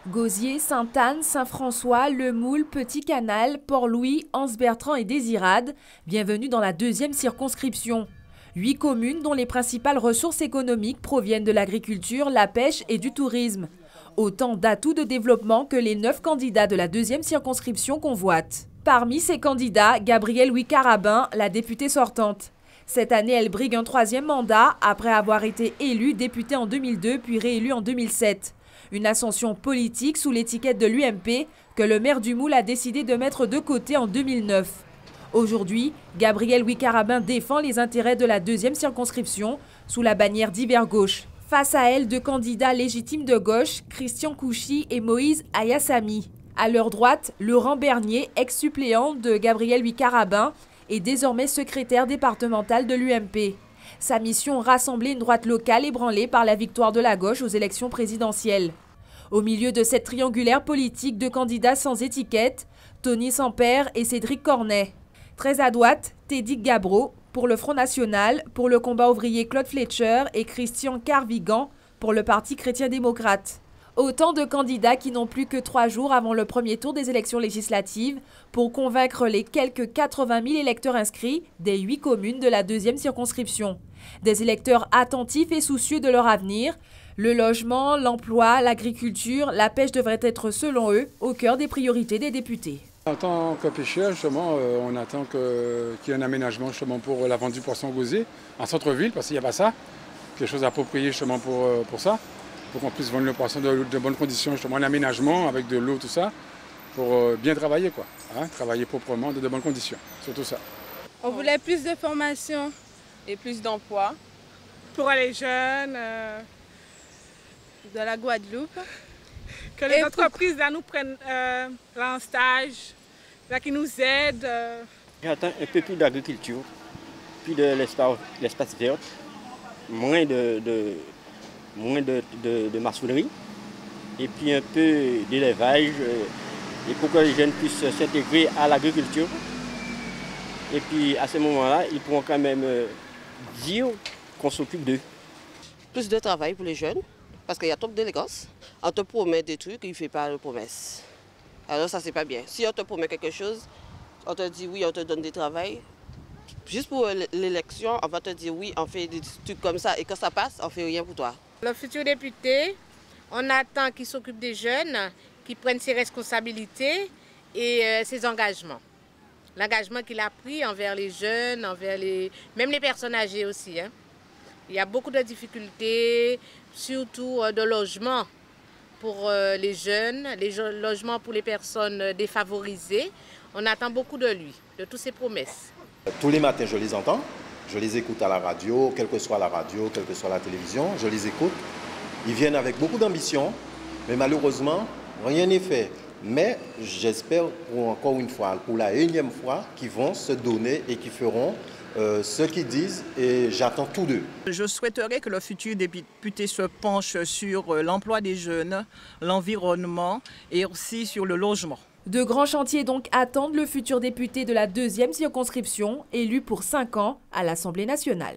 Gosier, Sainte-Anne, Saint-François, Le Moule, Petit-Canal, Port-Louis, Anse-Bertrand et Désirade, bienvenue dans la deuxième circonscription. 8 communes dont les principales ressources économiques proviennent de l'agriculture, la pêche et du tourisme. Autant d'atouts de développement que les 9 candidats de la deuxième circonscription convoitent. Parmi ces candidats, Gabrielle Louis-Carabin, la députée sortante. Cette année, elle brigue un 3e mandat après avoir été élue députée en 2002 puis réélue en 2007. Une ascension politique sous l'étiquette de l'UMP que le maire du Moule a décidé de mettre de côté en 2009. Aujourd'hui, Gabrielle Louis-Carabin défend les intérêts de la deuxième circonscription sous la bannière d'Hiver Gauche. Face à elle, 2 candidats légitimes de gauche, Christian Couchy et Moïse Ayassami. À leur droite, Laurent Bernier, ex-suppléant de Gabrielle Louis-Carabin, est désormais secrétaire départemental de l'UMP. Sa mission, rassembler une droite locale ébranlée par la victoire de la gauche aux élections présidentielles. Au milieu de cette triangulaire politique de candidats sans étiquette, Tony Sampère et Cédric Cornet. Très à droite, Teddy Gabreau pour le Front National, pour le combat ouvrier Claude Fletcher et Christian Carvigan pour le Parti chrétien-démocrate. Autant de candidats qui n'ont plus que 3 jours avant le premier tour des élections législatives pour convaincre les quelques 80 000 électeurs inscrits des 8 communes de la deuxième circonscription. Des électeurs attentifs et soucieux de leur avenir. Le logement, l'emploi, l'agriculture, la pêche devraient être, selon eux, au cœur des priorités des députés. En tant que pêcheur, justement, on attend qu'il y ait un aménagement justement pour la vente du poisson gosier en centre-ville, parce qu'il n'y a pas ça. Quelque chose approprié justement pour ça. Pour qu'on puisse vendre le poisson de bonnes conditions, justement, l'aménagement avec de l'eau, tout ça, pour bien travailler, quoi. Hein, travailler proprement, de bonnes conditions, surtout ça. On voulait plus de formation et plus d'emplois. Pour les jeunes de la Guadeloupe. Que les entreprises là, nous prennent en stage, là, qui nous aident. J'attends un peu plus d'agriculture, plus de l'espace vert, moins de maçonnerie et puis un peu d'élevage et pour que les jeunes puissent s'intégrer à l'agriculture. Et puis à ce moment-là, ils pourront quand même dire qu'on s'occupe d'eux. Plus de travail pour les jeunes, parce qu'il y a trop d'élégance. On te promet des trucs et il ne fait pas de promesses. Alors ça, c'est pas bien. Si on te promet quelque chose, on te dit oui, on te donne du travail. Juste pour l'élection, on va te dire oui, on fait des trucs comme ça et quand ça passe, on ne fait rien pour toi. Le futur député, on attend qu'il s'occupe des jeunes, qu'il prenne ses responsabilités et ses engagements. L'engagement qu'il a pris envers les jeunes, même les personnes âgées aussi. Hein. Il y a beaucoup de difficultés, surtout de logement pour les jeunes, logements pour les personnes défavorisées. On attend beaucoup de lui, de toutes ses promesses. Tous les matins, je les entends. Je les écoute à la radio, quelle que soit la radio, quelle que soit la télévision, je les écoute. Ils viennent avec beaucoup d'ambition, mais malheureusement, rien n'est fait. Mais j'espère encore une fois, pour la 1e fois, qu'ils vont se donner et qu'ils feront ce qu'ils disent et j'attends tout d'eux. Je souhaiterais que le futur député se penche sur l'emploi des jeunes, l'environnement et aussi sur le logement. De grands chantiers donc attendent le futur député de la deuxième circonscription, élu pour 5 ans à l'Assemblée nationale.